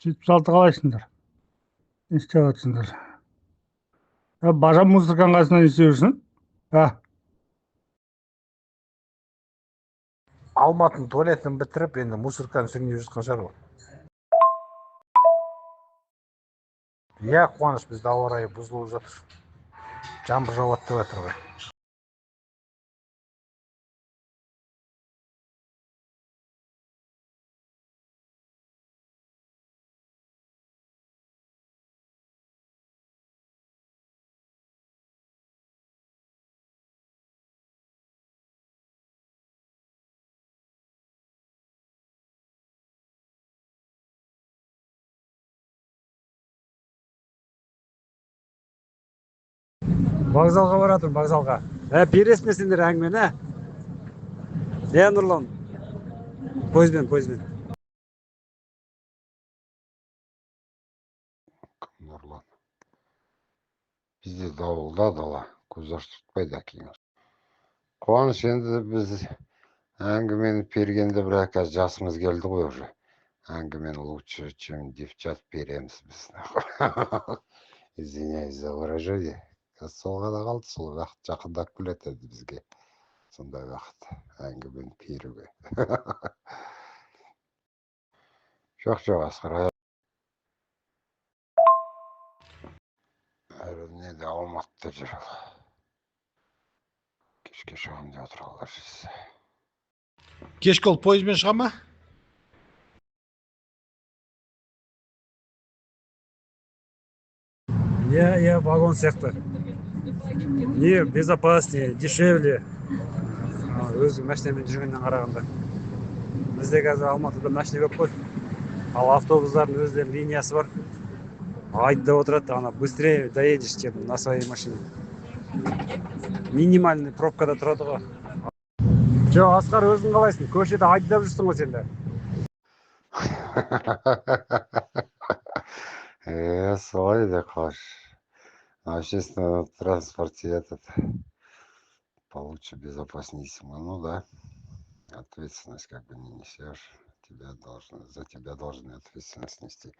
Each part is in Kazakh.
76 қалайсыңдар? Не істеп жатсыңдар? Бажам музыканың қасынан не істеп жүрсің? Алматының туалетін бітіріп, енді мусорканы сүрініп жатқан шығар ғой. Иә, Қуаныш, бізде ауа райы бұзылып жатыр. Жаңбыр жауады деп жатыр ғой. Вокзалға баратырмын, вокзалға. Бересің сендер әңгімені? Нұрлан? Пойызбен. Нұрлан. Бізде дауылда дала, көз ашып тұтпайды әкең. Қуаныш, енді біз әңгімені бергенде бірақ қазір жасымыз келді ғой уже. Әңгімені лучше, чем девчат береміз біз. Извиняюсь за выражение. Сол ғана қалды, сол уақыт жақындап келеді бізге. Сондай уақыт әңгімені беруге. Жоқ, Асқар. Неде Алматыда жүр ол. Кешке шығамын деп отыр алар сіз. Кешкі ол пойызбен шыға ма? Иә, вагон сияқты. Не безопаснее, дешевле. Өзі машинамен жүргеннен қарағанда. Бізде қазір Алматыда машина көп қой. Ал автобустардың өздерінің линиясы бар. Айда отырады, ана быстрее доедешь, чем на своей машине. Минимальный пробкада тұрады ғой. Жоқ, Асқар, өзің қалайсың? Көшеде айдап жүрсің ғой сенде. Солай да қош. На общественном транспорте этот получше, безопаснейсимо. Ну да, ответственность как бы не несешь. За тебя должны ответственность нести.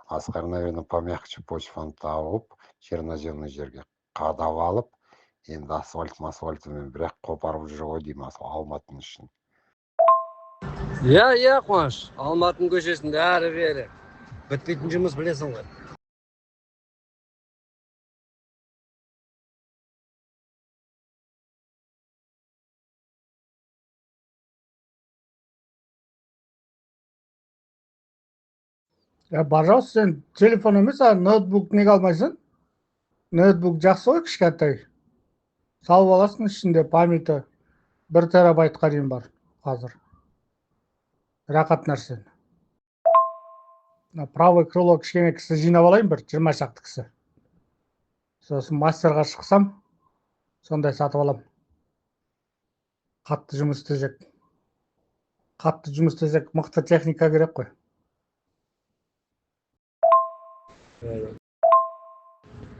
Асқар, наверное, помягче почваны тауып, черноземный жерге қадап алып, енді асфальтымен бірақ қопарып жүр ғой деймін Алматының үшін. Иә, Қуаныш, Алматының көшесінде әрі-бері бітпейтін жұмыс, білесің ғой. Пожалуйста, сен телефон емес, ноутбук неге алмайсың? Ноутбук жақсы ғой, кішкентай. Салып аласың, ішінде памяті 1 терабайтқа дейін бар қазір. Рақат нәрсе. Правый крыло кішкене кісі жинап алайын, 20 шақты кісі. Сосын мастерға шықсам, сондай сатып алам. Қатты жұмыс істесек, мықты техника керек қой.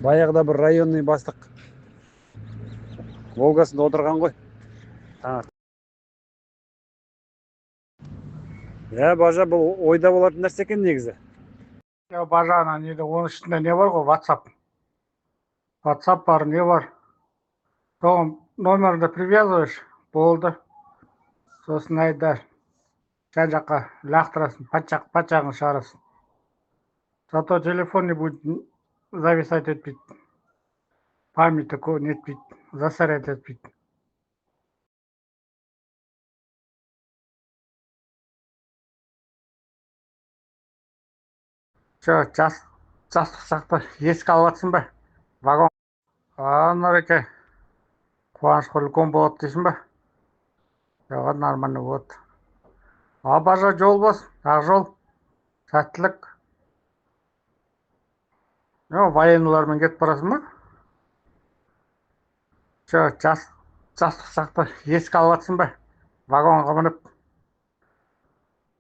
Баяғыда бір районный бастық Волгасында отырған ғой. Бажа, бұл ойда болатын нәрсе екен негізі. Бажа, оның үстінде не бар ғой, WhatsApp бар, не бар. Соған номерді привязываешь, болды. Сосын айда жан жаққа лақтырасың, патчағын шығарасың. Зато телефон не будет зависать етпейді. Памяті нетпейді, засорять етпейді. Жастық шақты еске алып жатсың ба? Вагон. Нұреке, Қуаныш үлкен болады дейсің ба? Жоқ, нормально болады. Бажа, жол болсын, ақ жол, сәттілік. Военныйлармен кетіп барасың ба? Жастық шақты еске алып жатсың ба? Вагонға мініп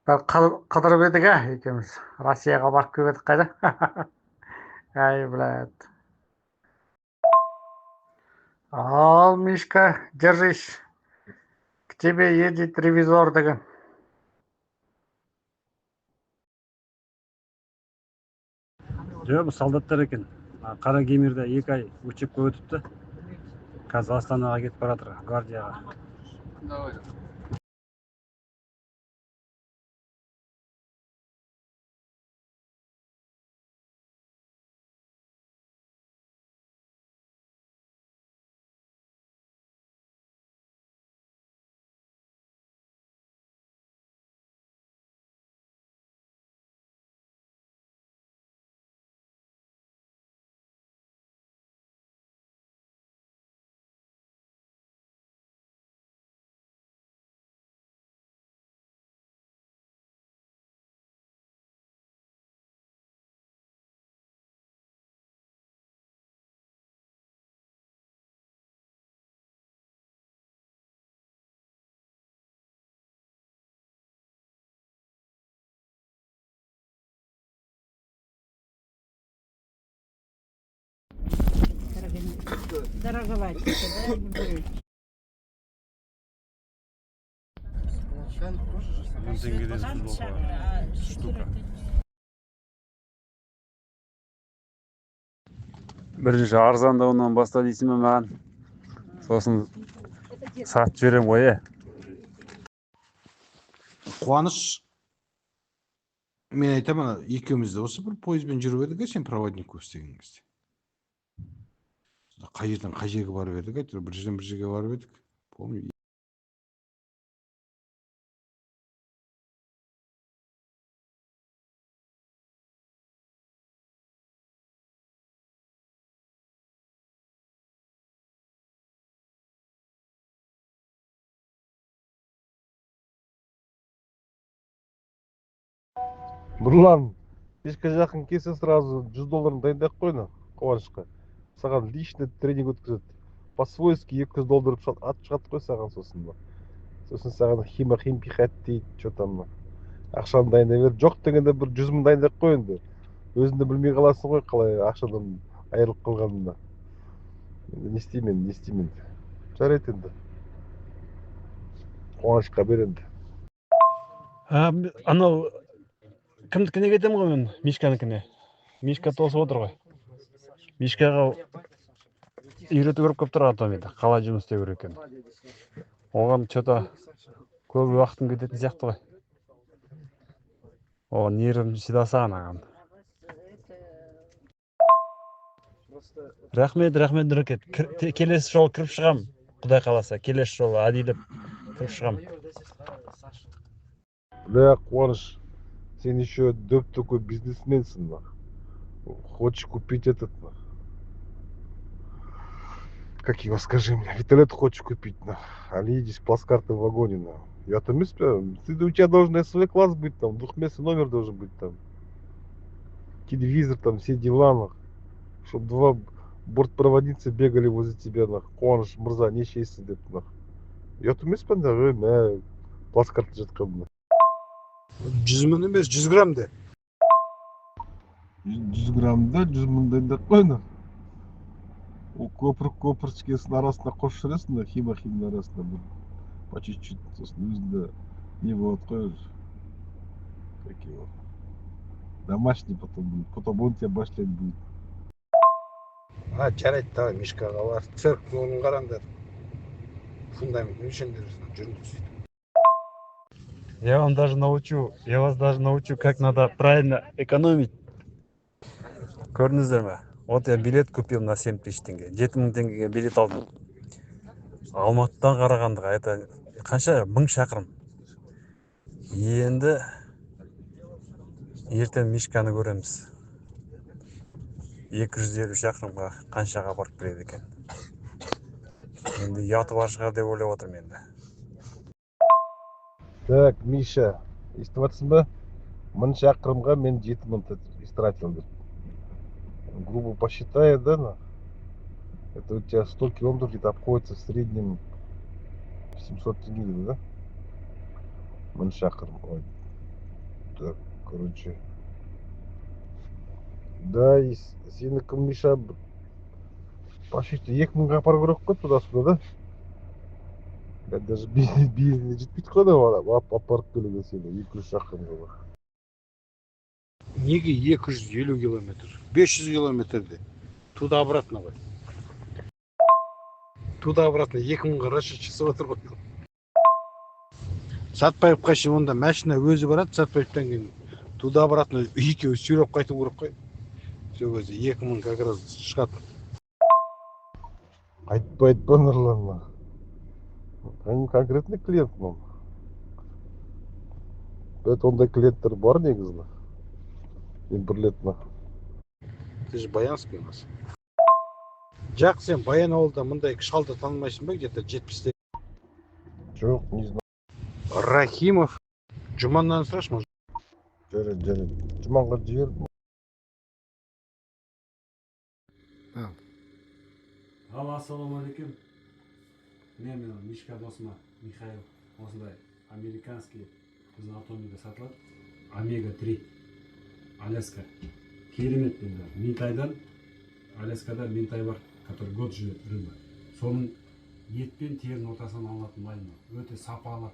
қыдырып едік, екеуміз. Россияға барып келіп едік қайда? Ай, блядь. Мишка, держись. К тебе едет ревизор деген. Жоқ, солдаттар екен. Қара кемерде 2 ай учебке өтіпті. Қазір Астанаға кетіп бара жатыр, гвардияға. Торговать. Штука. Бірінші арзандауынан баста дейсің бе маған? Сосын сатып жіберем ғой, Қуаныш, мен айтамын, екеуміз де осы бір пойызбен жүріп едік, сен проводник болып істеген кезде. Қай жерден қай жерге барып едік, әйтеуір бір жерден бір жерге барып едік. Помню. Нұрлан, кешке жақын келсе сразу $100 дайындап қойны Қуанышқа. Саған личный тренинг өткізеді. По-свойски $200 атып шығады қой саған сосын. Сосын саған хим пихать дейді, что там. Ақшаны дайындай бер. Жоқ дегенде бір 100 мың дайындап қой енді. Өзіңді білмей қаласың ғой қалай ақшадан айырылып қалғанында. Не істеймін. Жарайды енді. Қуанышқа бер енді. Анау кімдікіне кетемін ғой мен, Мишканікіне. Мишка тосып отыр ғой. Мишкаға үйрету көріп көп тұрған томейді, қалай жұмыс істеу керек екен. Оған что-то көп уақытым кететін сияқты ғой. Оған нервім шыдасаған аған. Рахмет, Нұрекет. Келесі жол кіріп шығам, Құдай қаласа. Келесі жол әдейілеп кіріп шығам. Бля, Қуаныш, сен еще доп такой бизнесменсің. Хочешь купить этот, как его, скажи мне, вертолет хочешь купить, они едешь плацкарты в вагоне, Я-то мыслю, у тебя должен СВ класс быть, там, двухместный номер должен быть, там, телевизор, там, все дела, чтобы 2 бортпроводницы бегали возле тебя, Қуаныш мырза, не ішесіз деп, Я-то мыслю, плацкарты жатқан, 100 мың емес, 100 грамм де. 100 граммда 100 мың дайындап қойны. Ол көпірчікесінің арасына қосып жүресің, химнің арасына бір по чуть-чуть, сосын өзінде не болады қой, как его, домашний потом будет, потом он тебя башлять будет. Жарайды, давай Мишкаға бар. Церктің орнын қараңдар. Фундаментін өлшеңдер, жүріңдер сөйтіп. Я вас даже научу, как надо правильно экономить. Көрдіңіздер ме? Вот я билет купил на 7 тысяч теңге. 7 мың теңгеге билет алдым. Алматыдан Қарағандыға, это қанша? 1000 шақырым. Енді ертең Мишканы көреміз. 250 шақырымға қаншаға барып келеді екен. Енді ұяты бар шығар деп ойлап отырмын енді. Так, Миша, естіп жатсың ба? 1000 шақырымға мен 7 мың истратил. Грубо посчитая, да, это у тебя 100 километров где-то обходится в среднем 700 тенге, да? 1000 шақырым. Ой. Так, короче. Да, и сенікі, Миша, почти 2000-ға апару керек қой туда-сюда, да? Даже бизнесіне жетпейді қой, апарып келуге сені 200 шақырымға. неге 250 километр 500 километрде туда обратно ғой. Туда обратно 2000 расчет жасап отыр ғой. Сатпаевқа шейін онда машина өзі барады, Сатпаевтан кейін туда обратно екеуі сүйреп қайту керек қой. Сол кезде 2000 как раз шығады. Айтпа Нұрлан. Конкретный клиент мынау. Ондай клиенттер бар негізі. Импрлетно. Ты же Баянский у нас. Жақ сен Баян ауылда мындай шалды танымайсың ба, где-то 70-те? Жоқ, не знаю. Рахимов. Жұманнан сұрашы, может. Жарайды. Жұманға жібердім. Ал, ассалаумағалейкум. Мен Мишка досыма Михаил осындай американский біздің автомобильде сатылады. Омега-3 Аляска. Керемет енді. Ментайдан Аляскада ментай бар, который год живет рыба. Соның ет пен терінің ортасынан алынатын майын. Өте сапалы.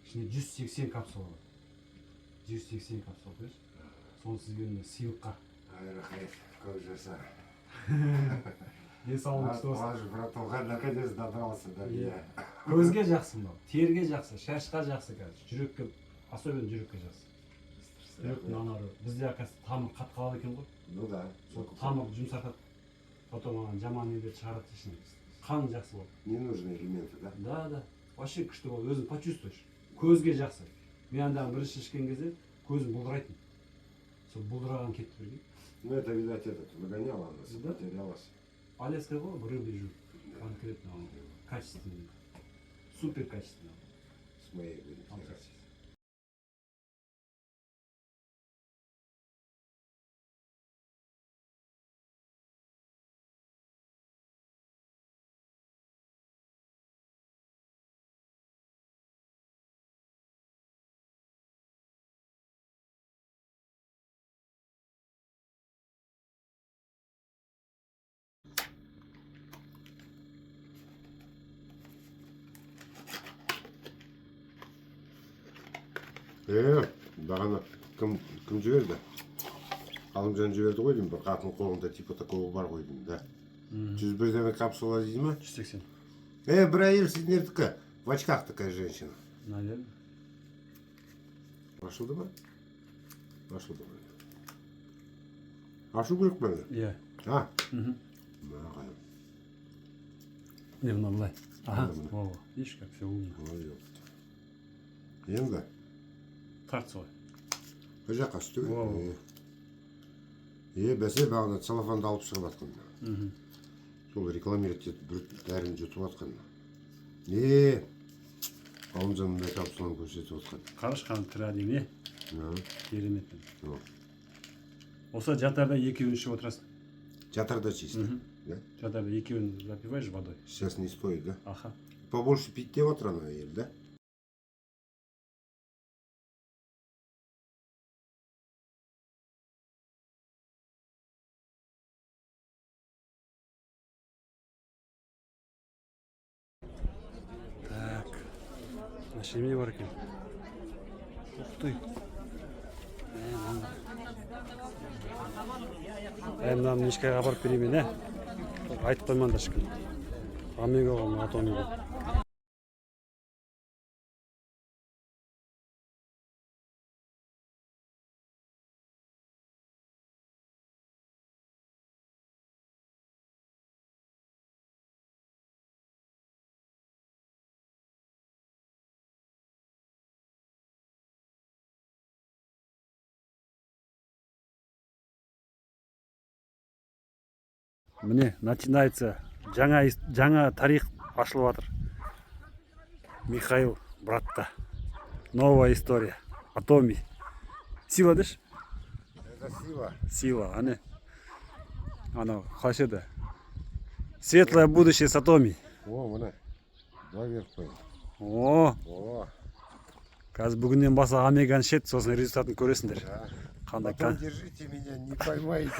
Ішінде 180 капсула бар. 180 капсула, көреш? Соны сізге сыйлыққа. Рахмет, көп жаса. Денсаулық болсын. Ваш братуха наконец добрался до меня. Көзге жақсы мынау, терге жақсы, шашқа жақсы қазір. Жүрекке, особенно жүрекке жақсы. Бізде оказывается тамыр қатып қалады екен ғой. Ну да. Сол тамыр жұмсартады. Потом ана жаман нелерді шығарады ішінен. Қан жақсы болады. Ненужные элементы, да? Да. Вообще күшті болады, өзің почувствуешь. Көзге жақсы. Мен андағы бірінші ішкен кезде көзім бұлдырайтын. Сол бұлдыраған кетті бірге. Ну это, видать, этот выгоняла нас, Да? потерялась. Аляска ғой, рыбный жук. Конкретно он качественный. Супер качественный. С моей ориентацией. Бағана кім жіберді? Ғалымжан жіберді ғой деймін, бір қатын қолында типа такого бар ғой деймін, да. 101 дана капсула дейді ма? 180. Бір әйел сіздердікі, в очках такая женщина. Наверное. Ашылды ма? Ашылды ма? Ашу керек пе? Иә. А? Не, мына былай. Ага, о, видишь, как все умно. Енді? Тартсы ғой. Бір жаққа үсті О. бәсе бағана целлофанды алып шығып атқан. Сол рекламировать етіп бәрін жұтып атқан. Ғалымжан мындай капсуланы көрсетіп отқан. Қараш қаны тіра дейін, керемет. О. Осы жатарда екеуін ішіп отырасың. Жатарда чисто. Да? Жатарда екеуін запиваешь водой. Сейчас не стоит, да? Аха. Побольше пить деп отыр ана әйел, да? Так. Нашеме бар екен. Ух ты. Мынаны Мишкаға апарып берейін мен, айтып қоймаңдар ешкім. Омега ғой, атомега. Міне, начинается жаңа тарих ашылып жатыр. Михаил братта. Новая история. Атоми. Сила деш? Это сила. Сила, ане. Анау, қалай еді? Светлое будущее с Атоми. О, міне. Доверх қой. О, О. қазір бүгіннен баса омеганы ішеді, сосын результатын көресіңдер. Қандай Потом держите меня, не поймаете.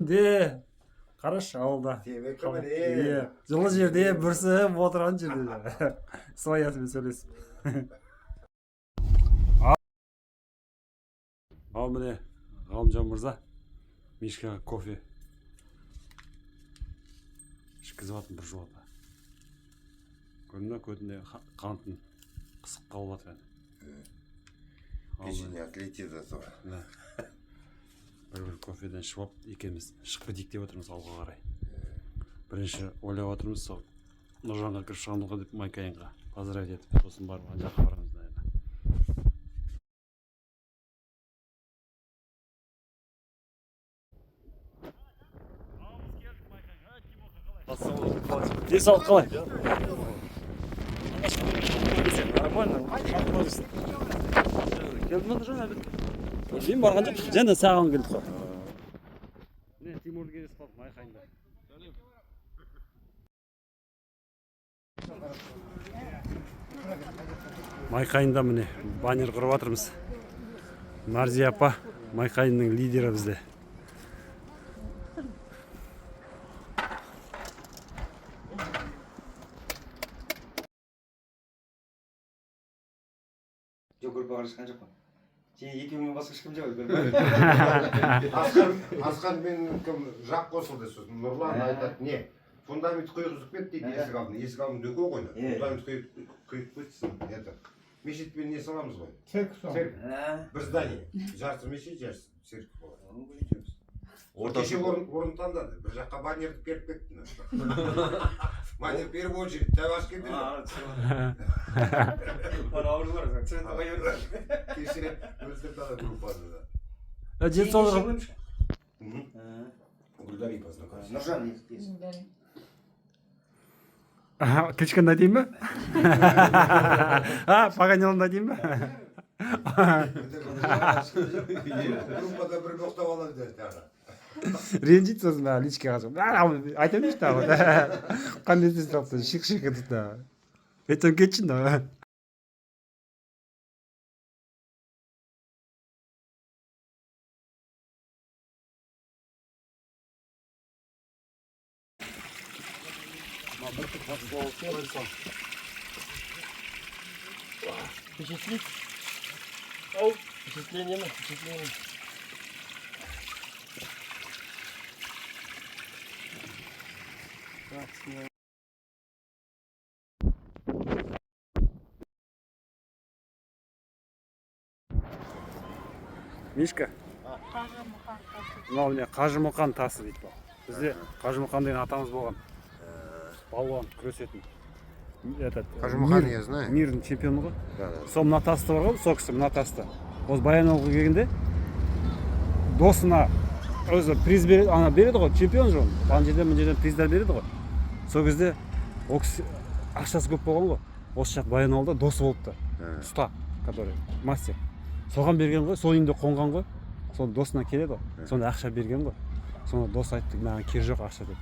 Да. Қарашы ауылда. Темекі Иә, жылы жерде бүрсіп отырған жерде. Своясымен сөйлесіп. Ал міне Ғалымжан мырза Мишкаға кофе ішкізіп атын бір жолата. Көрдің бе, көтінде қантын қысып қалып жатыр. Печень отлетит этого. Да. Бір кофеден ішіп алып, екеуміз шығып кетейік деп отырмыз ауылға қарай. Бірінші ойлап отырмыз сол Нұржанға кіріп шығамыз деп Майкайынға поздравить етіп, сосын барып ана жаққа барамыз, наверное. Денсаулық қалай? Нормально. Келдің бе Нұржан әлі? Мен барған жоқ, және саған келдік қой. Не, Тимурды кездесіп қалдық Майқайында. Майқайында міне баннер құрып жатырмыз. Марзия апа Майқайынның лидері бізде. Жоқ, көріп барышқан жоқпын. Сен екеуіңнен басқа ешкім жоқ. Асқан мен кім жақ қосылды сосын. Нұрлан айтады, не? Фундамент құйғызып кетті дейді есік алдын. Есік алдын дөке қойды. Фундамент құйып кетсін. Мешітпен не саламыз ғой? Церковь. Бір здание. Жарты мешіт, жарты церковь болады. Кеше орын таңдады. Bir жаққа баннерді беріп кетті. Баннер беріп очередь. Тәу ашып кетті. Бана ауыр бар. Цвет қойып жүр. Кеше өздірді ана группаны да. Денсаулығы. Гүлдари познакомься. Нұржан есің. Кличканы айтайын ба? Паганеловны айтайын ба? Группада бір боқтап алады деді тағы. Ренжиді сосын личкаға шығып. Айтамын işte ama. Қандай сіз тұрапты, шик-шик етіп та. Ертең кетшін да. Впечатлить? Впечатление, впечатление. Мишка. Мынау міне Қажымұқан тасы дейді. Бізде Қажымұқан деген атамыз болған. Балуан күресетін. Қажымұқан я знаю. Мирдің чемпионы ғой. Сол мына тасты бар ғой, сол кісі мына тасты. Осы Баянауылға келгенде досына өзі приз береді ғой, чемпион жоқ. Ана жерден приздар береді ғой. Сол кезде ол кісі ақшасы көп болған ғой. Осы жақ Баянауылда досы болыпты. Ұста, который мастер. Соған берген ғой, сол үйінде қонған ғой. Сол досына келеді ғой. Сонда ақша берген ғой. Сонда дос айтты, маған кер жоқ ақша деп.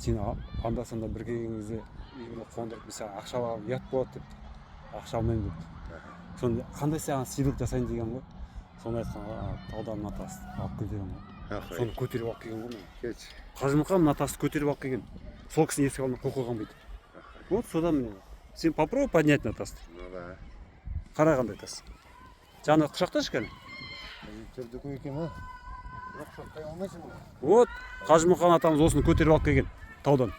Сен анда-санда бір келген кезде үйіме қондырып, саған ақша алып ұят болады деп. Ақша алмаймын деп. Сонда қандай саған сыйлық жасайын деген ғой. Сонда айтқан, таудан мына тасты алып кел деген ғой. Соны көтеріп алып келген ғой мен. Қажымұқан мына тасты көтеріп алып келген. Сол кісінің есік алдына қол қойған бүйтіп. Вот содан міне. Сен попробуй поднять на тасты. Ну да. Қара қандай тас. Жаңа құшақташы кәне. Түрдікі екен, а? Жоқ, құшақтай алмайсың ғой. Вот, Қажымұқан атамыз осыны көтеріп алып келген таудан.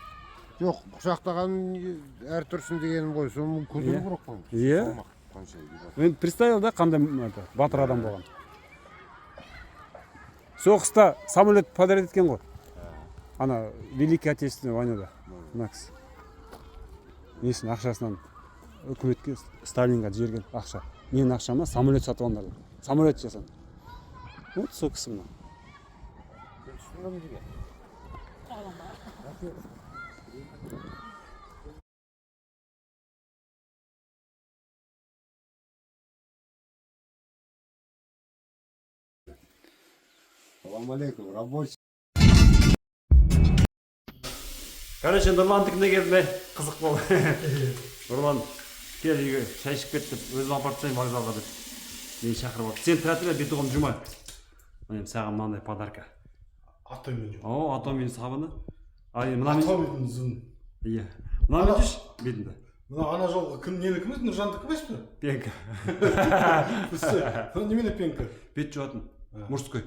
Жоқ, құшақтаған әр тұрсын дегенім ғой, соны көтеру керек қой. Иә. Мен представил да қандай батыр адам болған. Соғыста самолет подарить еткен ғой. Ана Великий Отечественный войнада. Мына кісі. Несін ақшасынан үкіметке Сталинға жерген ақша. Менің ақшама самолет сатып алыңдар. Самолет жасады. Вот сол кісі мына. Салам алейкум, рабочий. Короче, Нұрландікіне келді, қызық болды. Нұрлан, кел үйге шай ішіп кет деп, өзім апарып тастайын вокзалға деп. Мені шақырып алды. Сен тұра тұра бетуғым жұма. Міне саған мынандай подарка. атомин жоқ. О, атомин сабыны. Ай, мына мен. Атомин зұн. Иә. Мына мен жүрші бетінде. Мына ана жолғы кім ненікі емес, Нұржандікі емес пе? Пенка. Немене пенка? Бет жуатын. Мужской.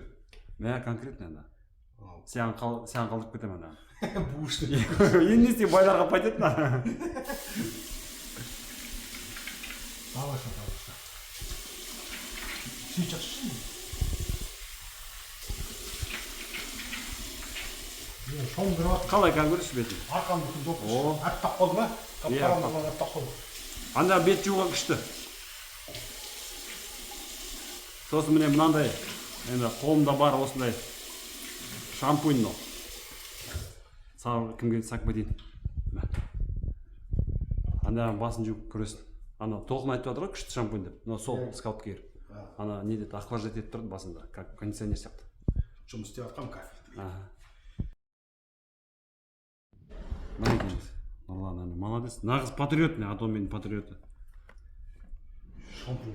Мә конкретно ана. Сен қалдып кетем ана. Бушты. Енді не істейін, байларға пайтетін ана. Даваша. Сейчас шын. Шоң бір уақыт. Қалай кән көрші бетін? Арқам бүкіл допыш. О. Әттақ қалды ма? Қап-қараңғылар әттақ қалды. Анда бет жуға күшті. Сосын міне мынандай, енді қолымда бар осындай шампунь но. Сау кімге сақпай дейін. Анда басын жуып көресің. Ана толқын айтып жатыр ғой күшті шампунь деп. Но сол скаут кер. Ана не дейді, охлаждать етіп тұрды басында, как кондиционер сияқты. Жұмыс істеп жатқан кафедрада. Мінекейміз. Нұрлан ана молодец. Нағыз патриот, атомин патриоты. Шампунь.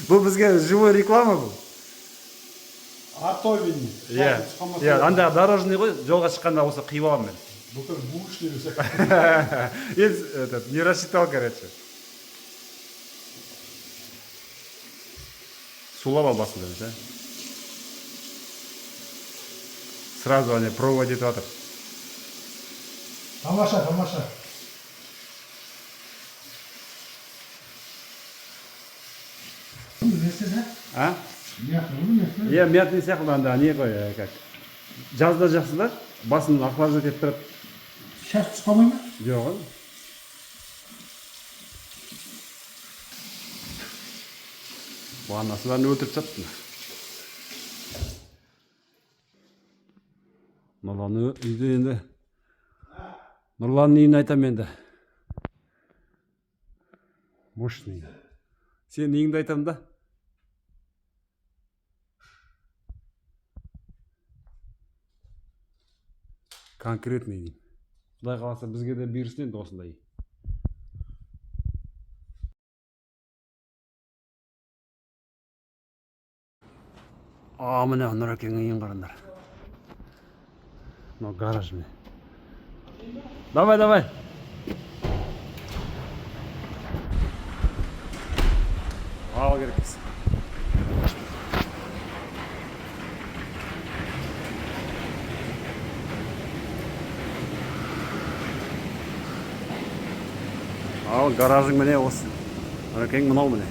Бұл бізге живой реклама бұл. Атомин. Иә, анда дорожный ғой, жолға шыққанда осы қиып аламын мен. Бүкіл бушты десек. Этот, не рассчитал, короче. Сулап ал басында біз, Сразу они проводит жатыр. Тамаша. А? Иә, мятный сияқты анда не ғой, как. Жазда жақсы да, басын охлаждать етіп тұрып. Сейчас тұспамай ма? Жоқ. Бұл анасыларын өлтіріп сатты. Нұрлан үйде енді. Нұрланның үйін айтам енді. Мощный. Сен үйіңді айтам да. Конкретный дейм. Құдай қаласа бізге де берсін енді осындай. Міне Нұрекеңнің үйін қараңдар. Мынау гараж міне. Давай. Ал керекпіз. Ал гаражың міне осы. Нұрекең мынау міне.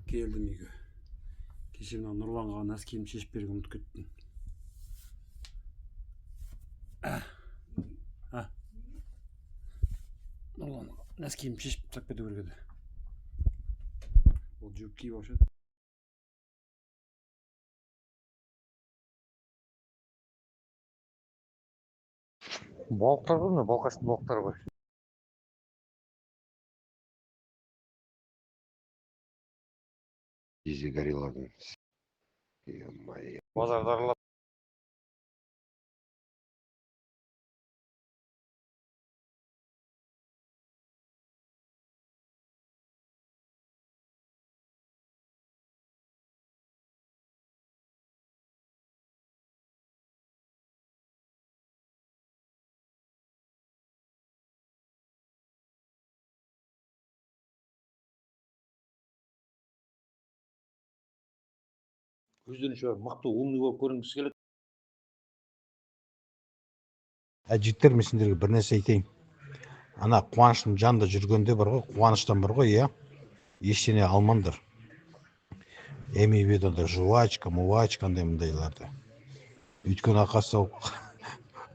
Келдім үйге. Кеше мына Нұрланға нәскиімді шешіп беруге ұмытып кеттім. Нұрланға нәскиімді шешіп тастап кету керек еді. Ол жүріп киіп алшы еді. Балықтар ғой, балқаштың балықтары ғой. Изи горилладан. Ё-моё. базарды аралап өздерінше мықты умный болып көрінгісі келеді. Жігіттер, мен сендерге бір нәрсе айтайын. Ана қуаныштың жанында жүргенде бар ғой, қуаныштан бар ғой, иә, ештеңе алмаңдар. Имей в виду жвачка, муачка, андай мындайларды. Өйткені ақасы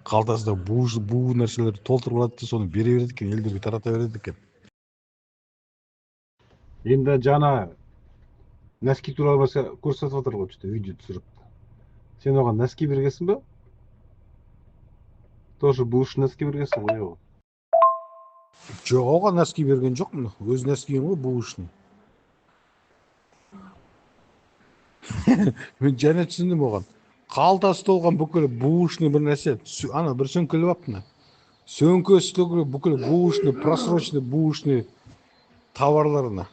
қалтасында бу нәрселерді толтырып алады да, соны бере береді екен, елдерге тарата береді екен. Енді жаңа носки туралы көрсетіп отыр ғой, что видео түсіріп. Сен оған носки бергенсің ба? Тоже бушный носки бергенсің ғой оған. Жоқ, оған носки берген жоқпын. Өз носкиім ғой, бушный. Мен және түсіндім оған. Қалтасы толған бүкіл бушный бір нәрсе. Ана бір сөмкелеп алыпты. Сөмкесі толған бүкіл бушный, просроченный бушный товарларына.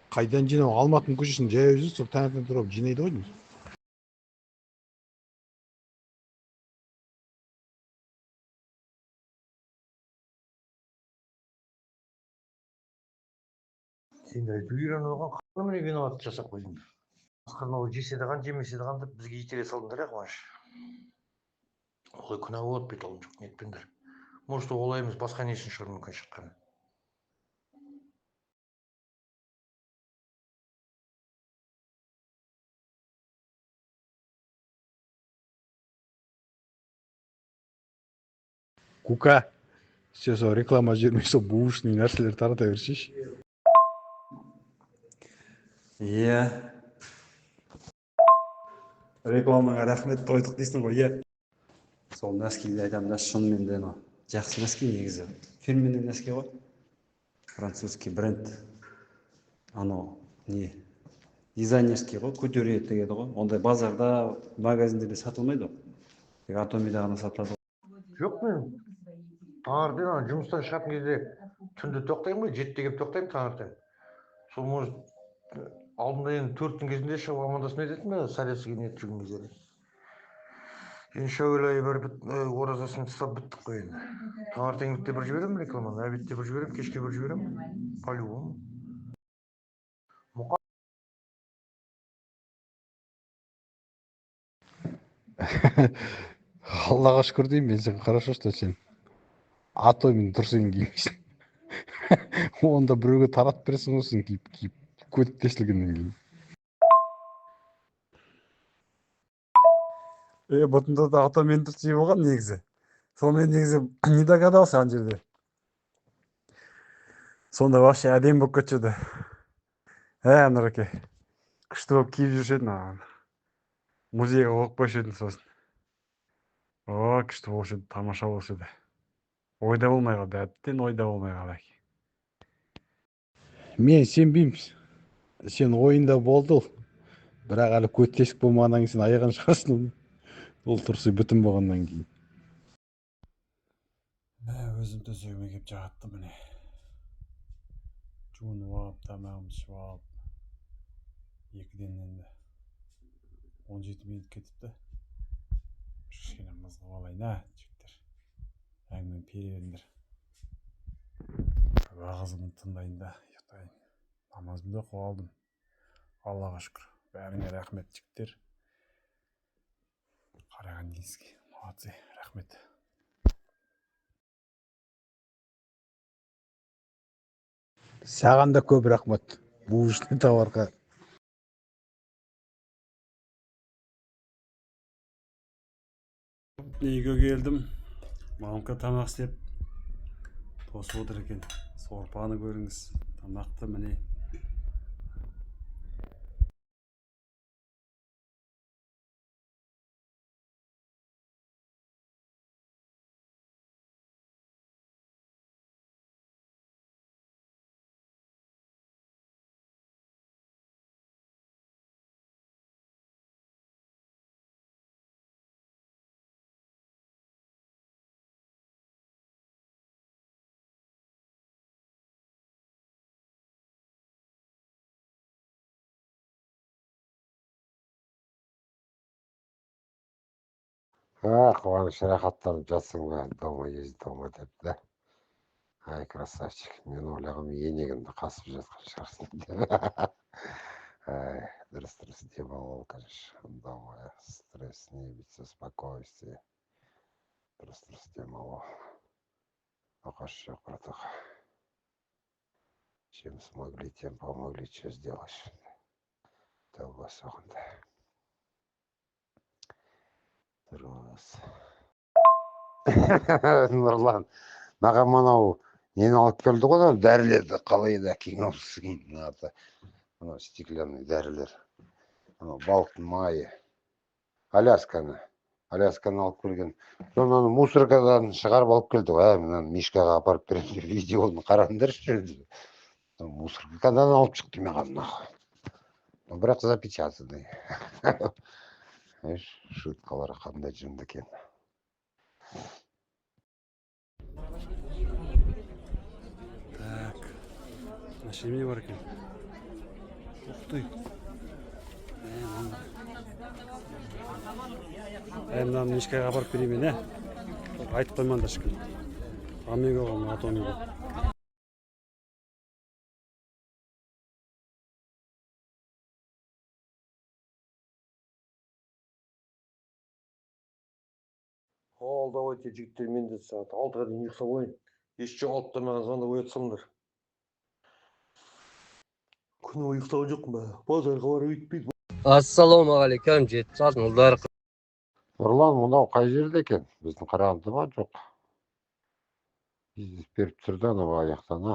Қайдан жинау? Алматының көшесін жаяу жүріп, сол таңертең тұрып жинайды ғой дейміз. Сендер үйреніп алған қандай виноват жасап қойдыңдар. Анау жесе дағы жемесе дағы деп бізге итере салдыңдар иә Қуаныш. Олай күнә болады бет алым жоқ, нетпеңдер. Может олай емес, басқа не үшін шығар мүмкін шыққан. Кука, сейчас реклама жүрмей сол бушный нәрселер тарата берсейші. Иә. Рекламаға рахмет, тойдық дейсің ғой, иә. Сол носкиді айтамын да, шынымен де жақсы носки негізі. Фирменный носки ғой. Французский бренд. Анау не дизайнерский ғой, көтереді дегені ғой. Ондай базарда, магазиндерде сатылмайды ғой. Тек Атомида ғана сатылады. Жоқ, мен таңертең жұмыстан шығатын кезде түнде тоқтаймын ғой, 7-те келіп тоқтаймын таңертең. Сол может алдында енді 4-тің кезінде шығып амандасып айтатын да, сәлесі келмей жүрген кездері. Енді шәуелай бір оразасын ұстап біттік қой енді. Таңертеңгілікте бір жіберемін рекламаны, обедте бір жіберемін, кешке бір жіберемін. По-любому. Аллаға шүкір деймін, мен сен хорошо, что сен Атомин дұрыс кимейсің. Онда біреуге таратып бересің ғой, сен киіп көтіп тесілгеннен кейін. Бұтында да Атомен дұрыс болған негізі. Сол мен негізі не догадался ана жерде. Сонда вообще әдем болып кетеді. Нұреке. Күшті болып киіп жүрші едің. Музейге оқып қойшы едің сосын. Күшті болушы еді, тамаша болушы еді. Ойда болмай қалды, әттен ойда болмай қалды. Мен сенбеймін. Сен ойында болды. Бірақ әлі көттесік болмағаннан кейін сен аяған шығарсың. Ол тұрсы бүтін болғаннан кейін. Өзім төсегіме кеп жаттым міне. Жуынып алып, тамағымды ішіп алып. 2-ден енді 17 минут кетіпті. Кішкене мызғып алайын, жігіттер. Әңгіме пере беріңдер. Уағызымды тыңдайын да, ұйықтайын. Намазымды оқып алдым. Аллаға шүкір. Бәріңе рахмет, жігіттер. Қараған дейсізге. Молодцы, рахмет. Саған да көп рахмет. Бушный товарға. Үйге келдім. Мамка тамақ істеп тосып отыр екен. Сорпаны көріңіз. Тамақты міне. Қуаныш рахаттанып жатсың ба, дома ез дома деп да. Ай, красавчик. Мен ойлағам енегімді қасып жатқан шығарсың деп. Ай, дұрыс демалу, конечно. Дома стресс не биться, спокойствие. Дұрыс демалу. Оқаш жоқ, братух. Чем смогли, тем помогли, что сделаешь. Тәуба соғында. Дұрыс. Нұрлан, маған мынау нені алып келді ғой, дәрілерді қалай да кейін ауысыған. Мынау стеклянный дәрілер. Мынау балықтың майы. Алясканы алып келген. Соны мусоркадан шығарып алып келді ғой. Мынаны Мишкаға апарып беремін деп видеоны қараңдаршы. Мусоркадан алып шықты маған нахуй. Бірақ запечатанный. Шуткалар қандай жынды екен. Так. Машине бар екен. Ух ты. Мынаны Мишкаға апарып берейін мен, айтып қоймаңдар ешкім. Амиго ғой, атомиго. Ал, давайте, жігіттер, мен де сағат 6-ға дейін ұйықтап алайын. Еш жоғалтып та маған звондап оятып салыңдар. Күні ұйықтаған жоқпын ба? Базарға барып өйтпейді. Ассалаумағалейкум, жеті сағат ұлдар. Нұрлан, мынау қай жерде екен? Біздің Қарағандыда ма жоқ? Бизнес беріп тұрды анау аяқтан,